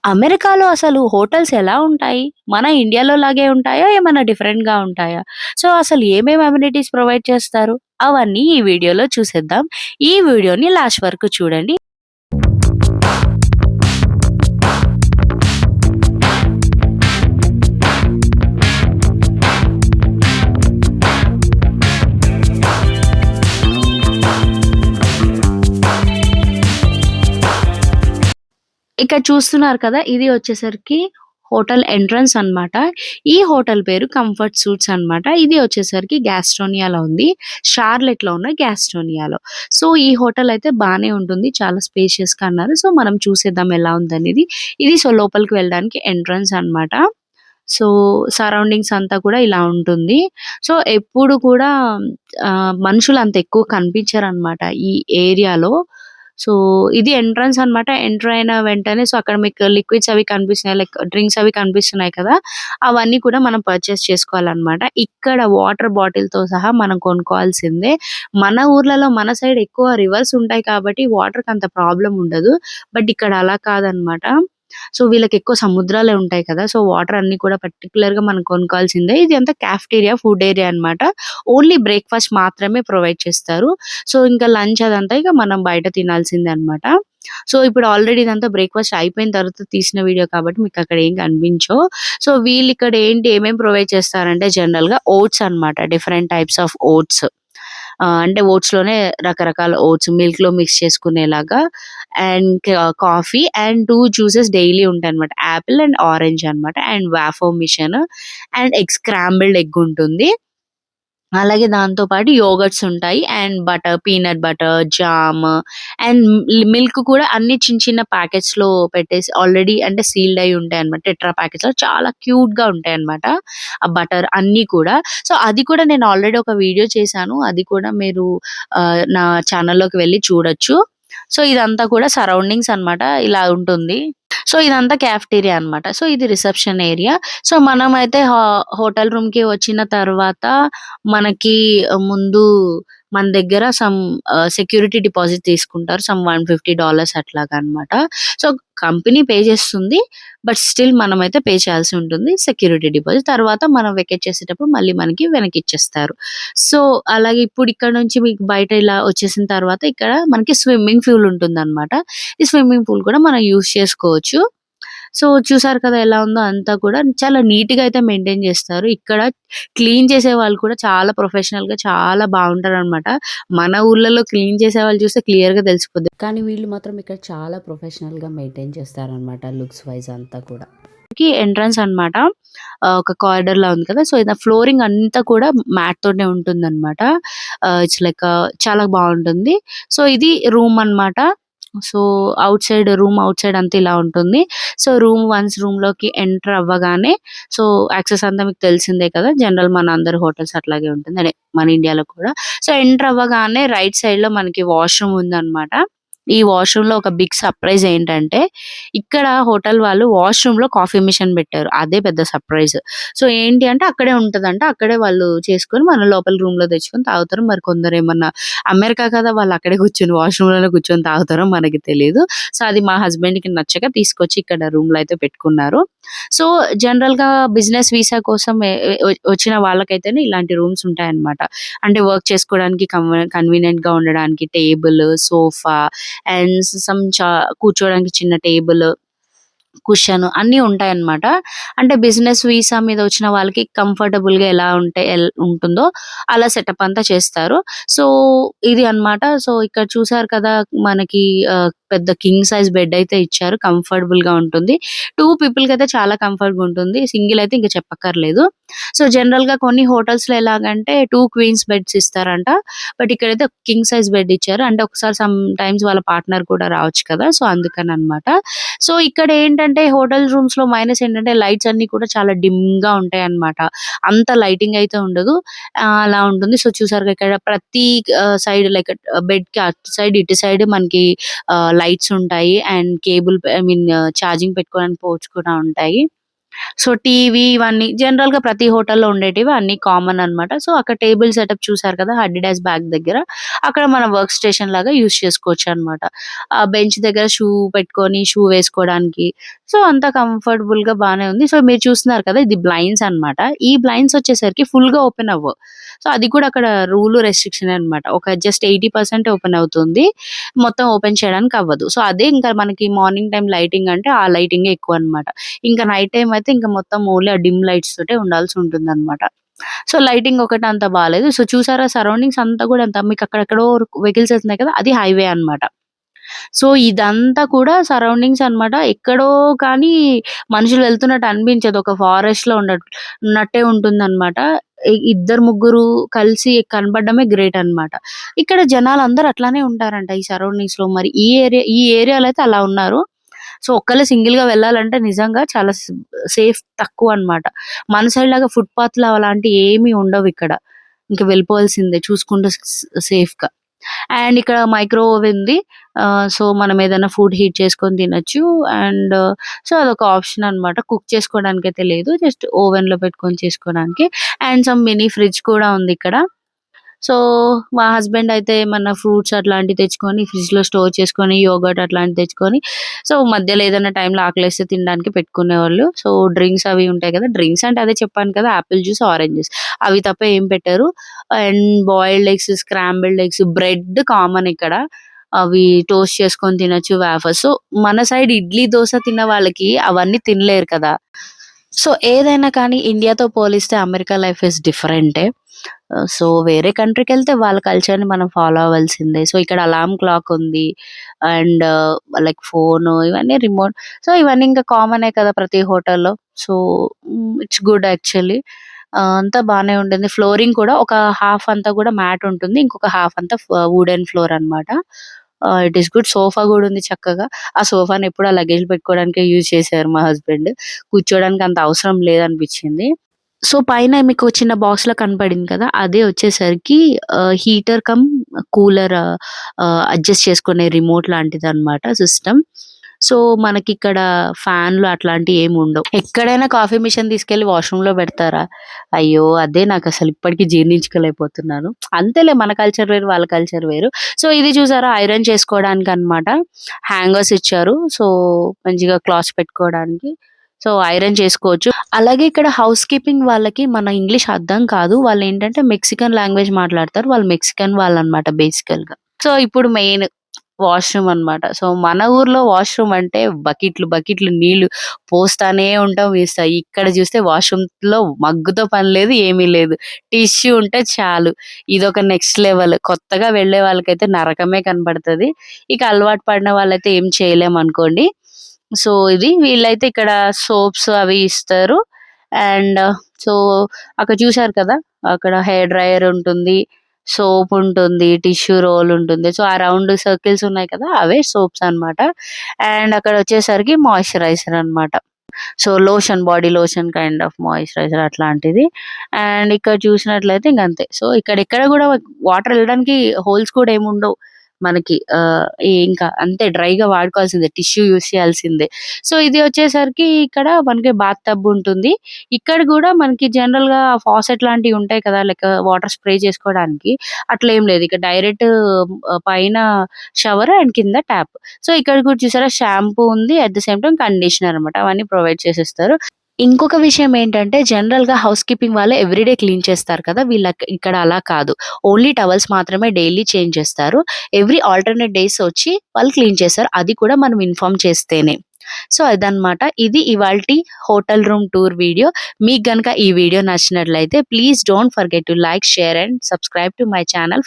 అమెరికాలో అసలు హోటల్స్ ఎలా ఉంటాయి? మన ఇండియాలో లాగే ఉంటాయా? ఏమన్నా డిఫరెంట్‌గా ఉంటాయా? సో, అసలు ఏమేమి అమ్యూనిటీస్ ప్రొవైడ్ చేస్తారు? అవన్నీ ఈ వీడియోలో చూసేద్దాం. ఈ వీడియోని లాస్ట్ వరకు చూడండి. ఇక్కడ చూస్తున్నారు కదా! ఇది వచ్చేసరికి హోటల్ ఎంట్రన్స్ అన్నమాట. ఈ హోటల్ పేరు కంఫర్ట్ సూట్స్ అన్నమాట. ఇది వచ్చేసరికి గాస్ట్రోనియాలో ఉంది. షార్లెట్‌లో ఉన్న గాస్ట్రోనియాలో. సో, ఈ హోటల్ అయితే బానే ఉంటుంది. చాలా స్పేషియస్‌గా అన్నారు. సో, మనం చూసేద్దాం ఎలా ఉందనేది. ఇది లోపలికి వెళ్ళడానికి ఎంట్రన్స్ అన్నమాట. సో, సరౌండింగ్స్ అంతా కూడా ఇలా ఉంటుంది. సో, ఎప్పుడు కూడా మనుషులు అంత ఎక్కువ కనిపించరనమాట ఈ ఏరియాలో. సో, ఇది ఎంట్రన్స్ అన్నమాట. ఎంటర్ అయిన వెంటనే సో, అక్కడ మీకు లిక్విడ్స్ అవి కనిపిస్తున్నాయి. లైక్ డ్రింక్స్ అవి కనిపిస్తున్నాయి కదా! అవన్నీ కూడా మనం పర్చేస్ చేసుకోవాలన్నమాట. ఇక్కడ వాటర్ బాటిల్‌తో సహా మనం కొనుక్కోవాల్సిందే. మన ఊర్లలో మన సైడ్ ఎక్కువ రివర్స్ ఉంటాయి కాబట్టి వాటర్‌కి అంత ప్రాబ్లమ్ ఉండదు. బట్ ఇక్కడ అలా కాదన్నమాట. సో, వీళ్ళకెక్కువ సముద్రాలే ఉంటాయి కదా! సో, వాటర్ అన్నీ కూడా పర్టిక్యులర్‌గా మనం కొనుక్కోవాల్సిందే. ఇది అంతా కాఫెటీరియా, ఫుడ్ ఏరియా అన్నమాట. ఓన్లీ బ్రేక్‌ఫాస్ట్ మాత్రమే ప్రొవైడ్ చేస్తారు. సో, ఇంకా లంచ్ అదంతా ఇక మనం బయట తినాల్సిందే అన్నమాట. సో, ఇప్పుడు ఆల్రెడీ ఇదంతా బ్రేక్‌ఫాస్ట్ అయిపోయిన తర్వాత తీసిన వీడియో కాబట్టి మీకక్కడ ఏం కనిపించవు. సో, వీళ్ళిక్కడ ఏంటి ఏమేం ప్రొవైడ్ చేస్తారంటే జనరల్‌గా ఓట్స్ అన్నమాట. Different types of oats. అంటే ఓట్స్‌లోనే రకరకాల ఓట్స్ మిల్క్‌లో మిక్స్ చేసుకునేలాగా and coffee and 2 juices daily ఉంటాయన్నమాట. యాపిల్ అండ్ ఆరెంజ్ అన్నమాట. And waffle machine and scrambled egg ఉంటుంది. అలాగే దాంతో పాటు యోగర్ట్స్ ఉంటాయి. And butter, peanut butter, jam and milk కూడా అన్ని చిన్న చిన్న ప్యాకెట్స్‌లో పెట్టేసి ఆల్రెడీ అంటే సీల్డ్ అయ్యి ఉంటాయన్నమాట. టెట్రా ప్యాకెట్స్‌లో చాలా క్యూట్‌గా ఉంటాయన్నమాట. ఆ బటర్ అన్నీ కూడా. సో, అది కూడా నేను ఆల్రెడీ ఒక వీడియో చేశాను. అది కూడా మీరు నా ఛానెల్‌లోకి వెళ్లి చూడొచ్చు. సో, ఇదంతా కూడా సరౌండింగ్స్ అన్నమాట. ఇలా ఉంటుంది. సో, ఇదంతా కాఫెటీరియా అన్నమాట. సో, ఇది రిసెప్షన్ ఏరియా. సో, మనమైతే హోటల్ రూమ్‌కి వచ్చిన తర్వాత మనకి ముందు మన దగ్గర సెక్యూరిటీ డిపాజిట్ తీసుకుంటారు. $150 అట్లాగా అన్నమాట. సో, కంపెనీ పే చేస్తుంది. బట్ స్టిల్ మనమైతే పే చేయాల్సి ఉంటుంది సెక్యూరిటీ డిపాజిట్. తర్వాత మనం వెకేట్ చేసేటప్పుడు మళ్ళీ మనకి వెనకిచ్చేస్తారు. సో, అలాగే ఇప్పుడు ఇక్కడ నుంచి మీకు బయట ఇలా వచ్చేసిన తర్వాత ఇక్కడ మనకి స్విమ్మింగ్ పూల్ ఉంటుందన్నమాట. ఈ స్విమ్మింగ్ పూల్ కూడా మనం యూజ్ చేసుకోవచ్చు. సో, చూసారు కదా ఎలా ఉందో అంతా కూడా చాలా నీట్‌గా అయితే మెయింటైన్ చేస్తారు. ఇక్కడ క్లీన్ చేసేవాళ్ళు కూడా చాలా ప్రొఫెషనల్‌గా చాలా బావుంటారనమాట. మన ఊర్లలో క్లీన్ చేసేవాళ్ళు చూస్తే క్లియర్‌గా తెలిసిపోద్ది. కానీ వీళ్ళు మాత్రం ఇక్కడ చాలా ప్రొఫెషనల్‌గా మెయింటైన్ చేస్తారనమాట లుక్స్ వైస్ అంతా కూడా. ఎంట్రన్స్ అన్నమాట. ఒక కారిడార్‌లా ఉంది కదా! సో, ఇది ఫ్లోరింగ్ అంతా కూడా మ్యాట్ తోనే ఉంటుందన్నమాట. ఇట్స్ లైక్ చాలా బావుంటుంది. సో, ఇది రూమ్ అన్నమాట. సో, ఔట్ సైడ్ అంతా ఇలా ఉంటుంది. సో, రూమ్‌లోకి ఎంటర్ అవ్వగానే సో, యాక్సెస్ అంతా మీకు తెలిసిందే కదా! జనరల్ మన అందరి హోటల్స్ అట్లాగే ఉంటుంది. అదే మన ఇండియాలో కూడా. సో, ఎంటర్ అవ్వగానే రైట్ సైడ్‌లో మనకి వాష్‌రూమ్ ఉందన్నమాట. ఈ వాష్‌రూమ్‌లో ఒక బిగ్ సర్ప్రైజ్ ఏంటంటే, ఇక్కడ హోటల్ వాళ్ళు వాష్‌రూమ్‌లో కాఫీ మిషన్ పెట్టారు. అదే పెద్ద సర్ప్రైజ్. సో, ఏంటి అంటే అక్కడే ఉంటదంట. అక్కడే వాళ్ళు చేసుకొని మన లోపల రూమ్‌లో తెచ్చుకొని తాగుతారు. మరి కొందరేమన్నా అమెరికా కదా! వాళ్ళు అక్కడే కూర్చొని వాష్‌రూమ్‌లోనే కూర్చొని తాగుతారో మనకి తెలీదు. సో, అది మా హస్బెండ్‌కి నచ్చక తీసుకొచ్చి ఇక్కడ రూమ్‌లో అయితే పెట్టుకున్నారు. సో, జనరల్‌గా బిజినెస్ వీసా కోసం ఎ ఎ వచ్చిన వాళ్ళకైతేనే ఇలాంటి రూమ్స్ ఉంటాయన్నమాట. అంటే వర్క్ చేసుకోవడానికి కన్వీనియంట్‌గా ఉండడానికి టేబుల్, సోఫా అండ్ కూర్చోవడానికి చిన్న టేబుల్, కుషన్ అన్నీ ఉంటాయన్నమాట. అంటే బిజినెస్ వీసా మీద వచ్చిన వాళ్ళకి కంఫర్టబుల్‌గా ఎలా ఉంటుందో అలా సెటప్ అంతా చేస్తారు. సో, ఇది అన్నమాట. సో, ఇక్కడ చూసారు కదా! మనకి పెద్ద కింగ్ సైజ్ బెడ్ అయితే ఇచ్చారు. కంఫర్టబుల్‌గా ఉంటుంది. 2 పీపుల్‌కయితే చాలా కంఫర్ట్‌గా ఉంటుంది. సింగిల్ అయితే ఇంక చెప్పక్కర్లేదు. సో, జనరల్‌గా కొన్ని హోటల్స్‌లో ఎలాగంటే 2 క్వీన్స్ బెడ్స్ ఇస్తారంట. బట్ ఇక్కడైతే కింగ్ సైజ్ బెడ్ ఇచ్చారు. అంటే ఒకసారి సమ్ టైమ్స్ వాళ్ళ పార్ట్నర్ కూడా రావచ్చు కదా! సో, అందుకననమాట. సో, ఇక్కడ ఏంటంటే హోటల్ రూమ్స్‌లో మైనస్ ఏంటంటే లైట్స్ అన్నీ కూడా చాలా డిమ్‌గా ఉంటాయన్నమాట. అంత లైటింగ్ అయితే ఉండదు. అలా ఉంటుంది. సో, చూసారుగా ఇక్కడ ప్రతి సైడ్ లైక్ బెడ్‌కి అటు సైడ్, ఇటు సైడ్ మనకి లైట్స్ ఉంటాయి. అండ్ ఐ మీన్ ఛార్జింగ్ పెట్టుకోవడానికి పోర్ట్స్ కూడా ఉంటాయి. సో, టీవీ ఇవన్నీ జనరల్‌గా ప్రతి హోటల్‌లో ఉండేటివి అన్నీ కామన్ అన్నమాట. సో, అక్కడ టేబుల్ సెటప్ చూసారు కదా! అడిడాస్ బ్యాగ్ దగ్గర. అక్కడ మన వర్క్ స్టేషన్ లాగా యూజ్ చేసుకోవచ్చనమాట. ఆ బెంచ్ దగ్గర షూ పెట్టుకొని షూ వేసుకోవడానికి సో, అంతా కంఫర్టబుల్‌గా బానే ఉంది. సో, మీరు చూస్తున్నారు కదా! ఇది బ్లైండ్స్ అన్నమాట. ఈ బ్లైండ్స్ వచ్చేసరికి ఫుల్‌గా ఓపెన్ అవ్వవు. సో, అది కూడా అక్కడ రూల్, రెస్ట్రిక్షనే అన్నమాట. ఒక జస్ట్ 80% ఓపెన్ అవుతుంది. మొత్తం ఓపెన్ చేయడానికి అవ్వదు. సో, అదే ఇంకా మనకి మార్నింగ్ టైమ్ లైటింగ్ అంటే ఆ లైటింగే ఎక్కువన్నమాట. ఇంకా నైట్ టైమ్ అయితే ఇంక మొత్తం ఓన్లీ ఆ డిమ్ లైట్స్ తోటే ఉండాల్సి ఉంటుందన్నమాట. సో, లైటింగ్ ఒకటి అంత బాలేదు. సో, చూసారా సరౌండింగ్స్ అంతా కూడా అంత మీకు అక్కడెక్కడో వెహికల్స్ ఎళ్తున్నాయి కదా! అది హైవే అన్నమాట. సో, ఇదంతా కూడా సరౌండింగ్స్ అన్నమాట. ఎక్కడో కానీ మనుషులు వెళ్తున్నట్టు అనిపించదు. ఒక ఫారెస్ట్‌లో ఉన్నట్టే ఉంటుందన్నమాట. ఇద్దరు, ముగ్గురు కలిసి కనపడడమే గ్రేట్ అన్నమాట. ఇక్కడ జనాలందరూ అట్లానే ఉంటారంట ఈ సరౌండింగ్స్‌లో. మరి ఈ ఏరియాలో అయితే అలా ఉన్నారు. సో, ఒక్కళ్ళే సింగిల్‌గా వెళ్ళాలంటే నిజంగా చాలా సేఫ్ తక్కువన్నమాట. మన సైడ్ లాగా ఫుట్‌పాత్‌లు అలాంటివి ఏమి ఉండవిక్కడ. ఇంక వెళ్ళిపోవాల్సిందే చూసుకుంటూ సేఫ్‌గా. అండ్ ఇక్కడ మైక్రో ఓవెన్ ఉంది. సో, మనం ఏదైనా ఫుడ్ హీట్ చేసుకొని తినొచ్చు. అండ్ సో, అదొక ఆప్షన్ అన్నమాట. కుక్ చేసుకోవడానికైతే లేదు. జస్ట్ ఓవెన్‌లో పెట్టుకొని చేసుకోవడానికి. అండ్ సమ్ మినీ ఫ్రిడ్జ్ కూడా ఉందిక్కడ. సో, మా హస్బెండ్ అయితే ఏమన్నా ఫ్రూట్స్ అట్లాంటివి తెచ్చుకొని ఫ్రిడ్జ్‌లో స్టోర్ చేసుకొని, యోగర్ట్ అట్లాంటివి తెచ్చుకొని, సో, మధ్యలో ఏదైనా టైంలో ఆకలేస్తే తినడానికి పెట్టుకునేవాళ్ళు. సో, డ్రింక్స్ అవి ఉంటాయి కదా! డ్రింక్స్ అంటే అదే చెప్పాను కదా! యాపిల్ జ్యూస్, ఆరెంజ్ జ్యూస్ అవి తప్ప ఏం పెట్టరు. And boiled eggs, scrambled eggs, bread common ఇక్కడ. అవి టోస్ట్ చేసుకొని తినొచ్చు వేఫర్స్. సో, మన సైడ్ ఇడ్లీ, దోస తిన్న వాళ్ళకి అవన్నీ తినలేరు కదా! సో, ఏదైనా కానీ ఇండియాతో పోలిస్తే అమెరికా లైఫ్ ఈస్ డిఫరెంటే. సో, వేరే కంట్రీకెళ్తే వాళ్ళ కల్చర్‌ని మనం ఫాలో అవ్వాల్సిందే. సో, ఇక్కడ అలార్మ్ క్లాక్ ఉంది. అండ్ లైక్ ఫోను ఇవన్నీ రిమోట్. సో, ఇవన్నీ ఇంకా కామనే కదా ప్రతి హోటల్‌లో. So, it's good actually. అంతా బానే ఉంటుంది. ఫ్లోరింగ్ కూడా ఒక హాఫ్ అంతా కూడా మ్యాట్ ఉంటుంది. ఇంకొక హాఫ్ అంతా వుడెన్ ఫ్లోర్ అన్నమాట. It is good. సోఫా గూడా ఉంది చక్కగా. ఆ సోఫాని ఎప్పుడు ఆ లగేజ్ పెట్టుకోవడానికే యూజ్ చేశారు మా హస్బెండ్. కూర్చోవడానికి అంత అవసరం లేదనిపించింది. సో, పైన మీకు చిన్న బాక్స్‌లా కనపడింది కదా! అదే వచ్చేసరికి హీటర్ కమ్ కూలర్ అడ్జస్ట్ చేసుకునే రిమోట్ లాంటిదన్నమాట సిస్టమ్. సో, మనకిక్కడ ఫ్యాన్‌లు అట్లాంటియి ఏమి ఉండవు. ఎక్కడైనా కాఫీ మిషన్ తీసుకెళ్ళి వాష్‌రూమ్‌లో పెడతారా? అయ్యో! అదే నాకసలు ఇప్పటికి జీర్ణించుకోలేకపోతున్నాను. అంతేలే మన కల్చర్ వేరు, వాళ్ళ కల్చర్ వేరు. సో, ఇది చూసారా ఐరన్ చేసుకోవడానికన్నమాట. హ్యాంగర్స్ ఇచ్చారు. సో, మంచిగా క్లాత్స్ పెట్టుకోవడానికి. సో, ఐరన్ చేసుకోవచ్చు. అలాగే ఇక్కడ హౌస్ కీపింగ్ వాళ్ళకి మన ఇంగ్లీష్ అర్థం కాదు. వాళ్ళేంటంటే మెక్సికన్ లాంగ్వేజ్ మాట్లాడతారు. వాళ్ళు మెక్సికన్ వాళ్ళనమాట బేసికల్‌గా. సో, ఇప్పుడు మెయిన్ వాష్‌రూమ్ అన్నమాట. సో, మన ఊర్లో వాష్‌రూమ్ అంటే బకెట్లు, బకెట్లు నీళ్లు పోస్తానే ఉంటాం, వేస్తా. ఇక్కడ చూస్తే వాష్‌రూమ్‌లో మగ్గుతో పని లేదు, ఏమీ లేదు. టిష్యూ ఉంటే చాలు. ఇదొక నెక్స్ట్ లెవెల్. కొత్తగా వెళ్ళే వాళ్ళకైతే నరకమే కనపడతది. ఇక అలవాటు పడిన వాళ్ళైతే ఏం చేయలేమనుకోండి. సో, ఇది వీళ్ళైతే ఇక్కడ సోప్స్ అవి ఇస్తారు. అండ్ సో, అక్కడ చూసారు కదా! అక్కడ హెయిర్ డ్రైయర్ ఉంటుంది. సోప్ ఉంటుంది. టిష్యూ రోల్ ఉంటుంది. సో, ఆ రౌండ్ సర్కిల్స్ ఉన్నాయి కదా! అవే సోప్స్ అన్నమాట. అండ్ అక్కడొచ్చేసరికి మాయిశ్చరైజర్ అన్నమాట. So, body lotion kind of moisturiser అట్లాంటిది. అండ్ ఇక్కడ చూసినట్లయితే ఇంకంతే. సో, ఇక్కడెక్కడ గూడా వాటర్ ఎళ్ళడానికి హోల్స్ కూడా ఏముండవు మనకి. ఇంకా అంతే డ్రైగా వాడుకోవాల్సిందే. టిష్యూ యూజ్ చేయాల్సిందే. సో, ఇది వచ్చేసరికి ఇక్కడ మనకి బాత్ టబ్ ఉంటుంది. ఇక్కడ గూడా మనకి జనరల్‌గా ఫాసెట్ లాంటివి ఉంటాయి కదా! లైక్ వాటర్ స్ప్రే చేసుకోవడానికి. అట్లా ఏం లేదు. ఇక్కడ డైరెక్ట్ పైన షవర్ అండ్ కింద ట్యాప్. సో, ఇక్కడ కూడా చూసారా షాంపూ ఉంది. At the same time conditioner అన్నమాట. అవన్నీ ప్రొవైడ్ చేసేస్తారు. ఇంకొక విషయం ఏంటంటే జనరల్‌గా హౌస్ కీపింగ్ వాళ్ళు ఎవ్రీడే క్లీన్ చేస్తారు కదా! ఇక్కడ అలా కాదు. ఓన్లీ టవల్స్ మాత్రమే డైలీ చేంజ్ చేస్తారు. ఎవ్రీ ఆల్టర్‌నేట్ డేస్ వచ్చి వాళ్ళు క్లీన్ చేస్తారు. అది కూడా మనం ఇన్ఫార్మ్ చేస్తేనే. సో, అదనమాట. ఇది ఇవాల్టి హోటల్ రూమ్ టూర్ వీడియో. మీకు గనక ఈ వీడియో నచ్చినట్లయితే please don't forget to like, share and subscribe to my channel.